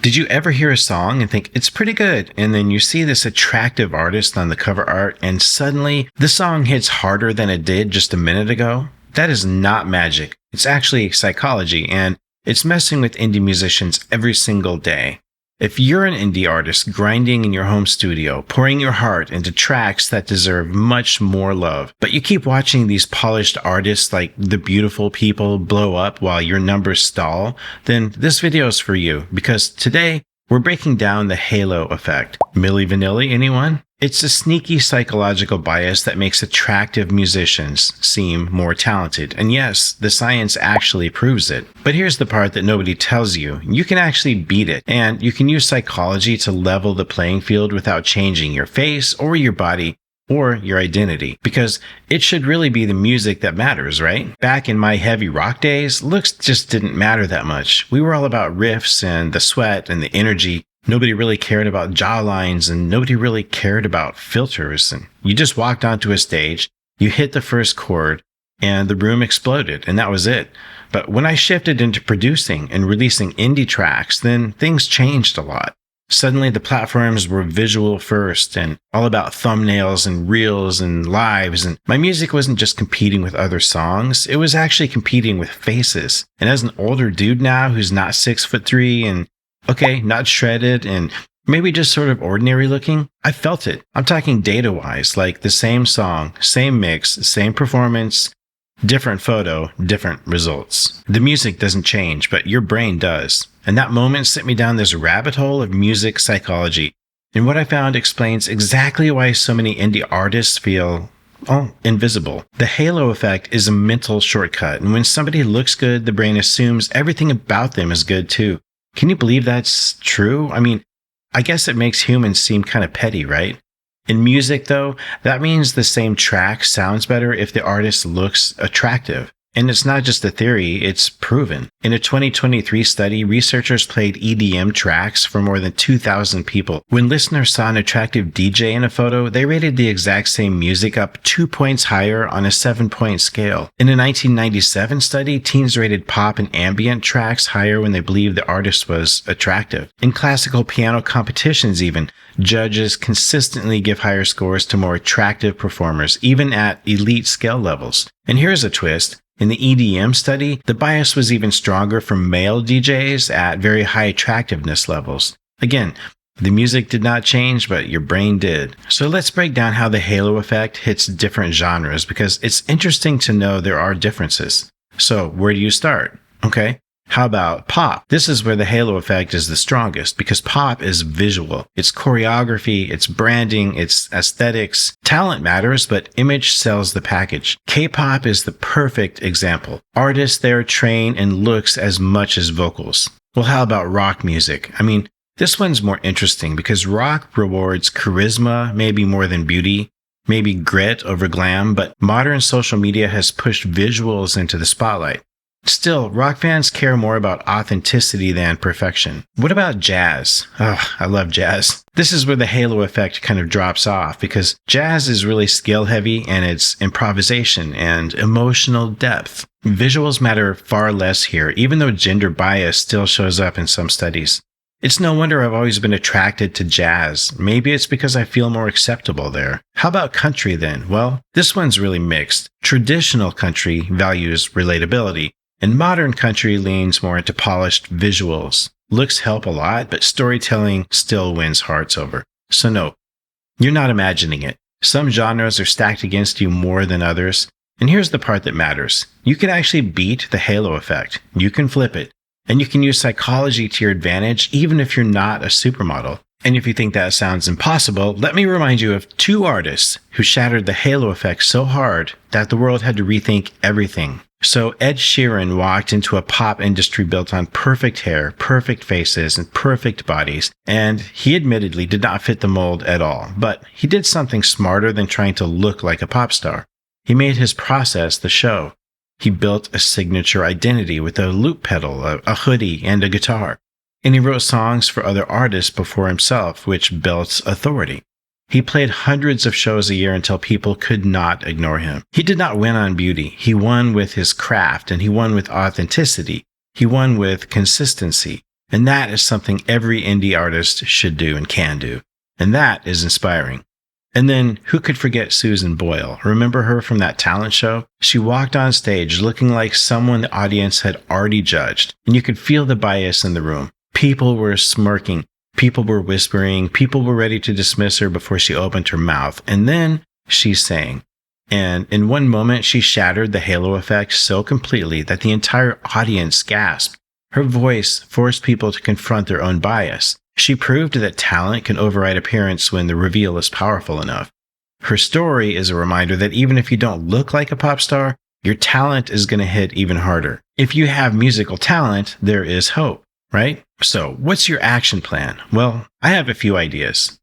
Did you ever hear a song and think it's pretty good, and then you see this attractive artist on the cover art and suddenly the song hits harder than it did just a minute ago? That is not magic. It's actually psychology, and it's messing with indie musicians every single day. If you're an indie artist grinding in your home studio, pouring your heart into tracks that deserve much more love, but you keep watching these polished artists like the beautiful people blow up while your numbers stall, then this video is for you, because today we're breaking down the halo effect. Milli Vanilli, anyone? It's a sneaky psychological bias that makes attractive musicians seem more talented. And yes, the science actually proves it. But here's the part that nobody tells you. You can actually beat it, and you can use psychology to level the playing field without changing your face or your body or your identity, because it should really be the music that matters, right? Back in my heavy rock days, looks just didn't matter that much. We were all about riffs and the sweat and the energy. Nobody really cared about jawlines, and nobody really cared about filters. And you just walked onto a stage, you hit the first chord, and the room exploded, and that was it. But when I shifted into producing and releasing indie tracks, then things changed a lot. Suddenly the platforms were visual first and all about thumbnails and reels and lives, and my music wasn't just competing with other songs, it was actually competing with faces. And as an older dude now who's not 6'3" and okay, not shredded and maybe just sort of ordinary looking, I felt it. I'm talking data-wise, like the same song, same mix, same performance, different photo, different results. The music doesn't change, but your brain does. And that moment sent me down this rabbit hole of music psychology. And what I found explains exactly why so many indie artists feel invisible. The halo effect is a mental shortcut. And when somebody looks good, the brain assumes everything about them is good too. Can you believe that's true? I mean, I guess it makes humans seem kind of petty, right? In music, though, that means the same track sounds better if the artist looks attractive. And it's not just a theory, it's proven. In a 2023 study, researchers played EDM tracks for more than 2,000 people. When listeners saw an attractive DJ in a photo, they rated the exact same music up 2 points higher on a 7-point scale. In a 1997 study, teens rated pop and ambient tracks higher when they believed the artist was attractive. In classical piano competitions even, judges consistently give higher scores to more attractive performers, even at elite scale levels. And here's a twist. In the EDM study, the bias was even stronger for male DJs at very high attractiveness levels. Again, the music did not change, but your brain did. So let's break down how the halo effect hits different genres, because it's interesting to know there are differences. So where do you start? Okay. How about pop? This is where the halo effect is the strongest, because pop is visual. It's choreography, it's branding, it's aesthetics. Talent matters, but image sells the package. K-pop is the perfect example. Artists there train in looks as much as vocals. Well, how about rock music? I mean, this one's more interesting because rock rewards charisma maybe more than beauty, maybe grit over glam, but modern social media has pushed visuals into the spotlight. Still, rock fans care more about authenticity than perfection. What about jazz? Oh, I love jazz. This is where the halo effect kind of drops off, because jazz is really skill heavy and it's improvisation and emotional depth. Visuals matter far less here, even though gender bias still shows up in some studies. It's no wonder I've always been attracted to jazz. Maybe it's because I feel more acceptable there. How about country then? Well, this one's really mixed. Traditional country values relatability, and modern country leans more into polished visuals. Looks help a lot, but storytelling still wins hearts over. So no, you're not imagining it. Some genres are stacked against you more than others. And here's the part that matters. You can actually beat the halo effect. You can flip it. And you can use psychology to your advantage, even if you're not a supermodel. And if you think that sounds impossible, let me remind you of two artists who shattered the halo effect so hard that the world had to rethink everything. So Ed Sheeran walked into a pop industry built on perfect hair, perfect faces, and perfect bodies, and he admittedly did not fit the mold at all. But he did something smarter than trying to look like a pop star. He made his process the show. He built a signature identity with a loop pedal, a hoodie, and a guitar. And he wrote songs for other artists before himself, which built authority. He played hundreds of shows a year until people could not ignore him. He did not win on beauty. He won with his craft, and he won with authenticity. He won with consistency. And that is something every indie artist should do and can do. And that is inspiring. And then, who could forget Susan Boyle? Remember her from that talent show? She walked on stage looking like someone the audience had already judged, and you could feel the bias in the room. People were smirking, people were whispering, people were ready to dismiss her before she opened her mouth, and then she sang. And in one moment, she shattered the halo effect so completely that the entire audience gasped. Her voice forced people to confront their own bias. She proved that talent can override appearance when the reveal is powerful enough. Her story is a reminder that even if you don't look like a pop star, your talent is going to hit even harder. If you have musical talent, there is hope, right? So, what's your action plan? Well, I have a few ideas.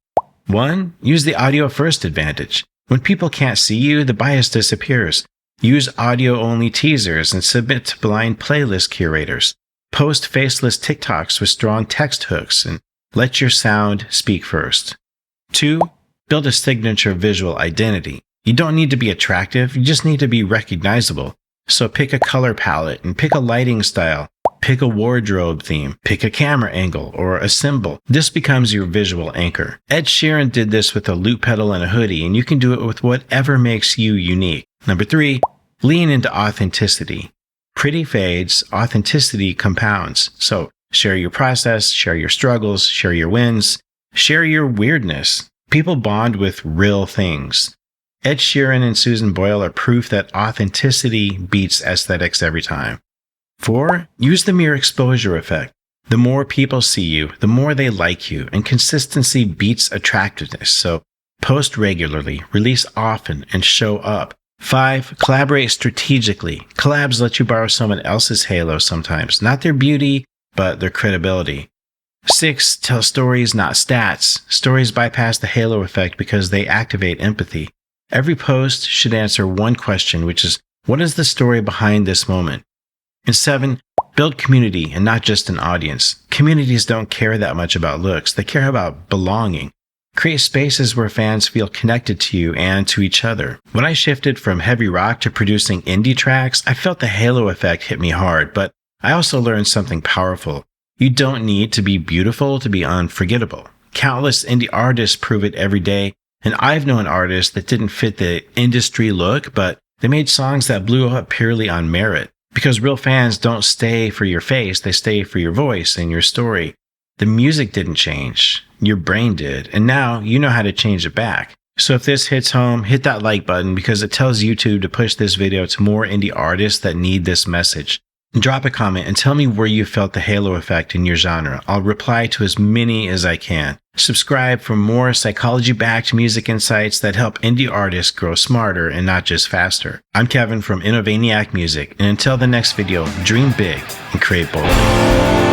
1. Use the audio first advantage. When people can't see you, the bias disappears. Use audio-only teasers and submit to blind playlist curators. Post faceless TikToks with strong text hooks and let your sound speak first. 2. Build a signature visual identity. You don't need to be attractive, you just need to be recognizable. So pick a color palette and pick a lighting style. Pick a wardrobe theme, pick a camera angle, or a symbol. This becomes your visual anchor. Ed Sheeran did this with a loop pedal and a hoodie, and you can do it with whatever makes you unique. 3. Lean into authenticity. Pretty fades, authenticity compounds. So share your process, share your struggles, share your wins, share your weirdness. People bond with real things. Ed Sheeran and Susan Boyle are proof that authenticity beats aesthetics every time. 4. Use the mere exposure effect. The more people see you, the more they like you, and consistency beats attractiveness. So post regularly, release often, and show up. 5. Collaborate strategically. Collabs let you borrow someone else's halo sometimes, not their beauty, but their credibility. 6. Tell stories, not stats. Stories bypass the halo effect because they activate empathy. Every post should answer one question, which is, what is the story behind this moment? And 7. Build community and not just an audience. Communities don't care that much about looks. They care about belonging. Create spaces where fans feel connected to you and to each other. When I shifted from heavy rock to producing indie tracks, I felt the halo effect hit me hard, but I also learned something powerful. You don't need to be beautiful to be unforgettable. Countless indie artists prove it every day, and I've known artists that didn't fit the industry look, but they made songs that blew up purely on merit. Because real fans don't stay for your face, they stay for your voice and your story. The music didn't change, your brain did, and now you know how to change it back. So if this hits home, hit that like button because it tells YouTube to push this video to more indie artists that need this message. Drop a comment and tell me where you felt the halo effect in your genre. I'll reply to as many as I can. Subscribe for more psychology-backed music insights that help indie artists grow smarter and not just faster. I'm Kevin from Innovaniac Music, and until the next video, dream big and create bold.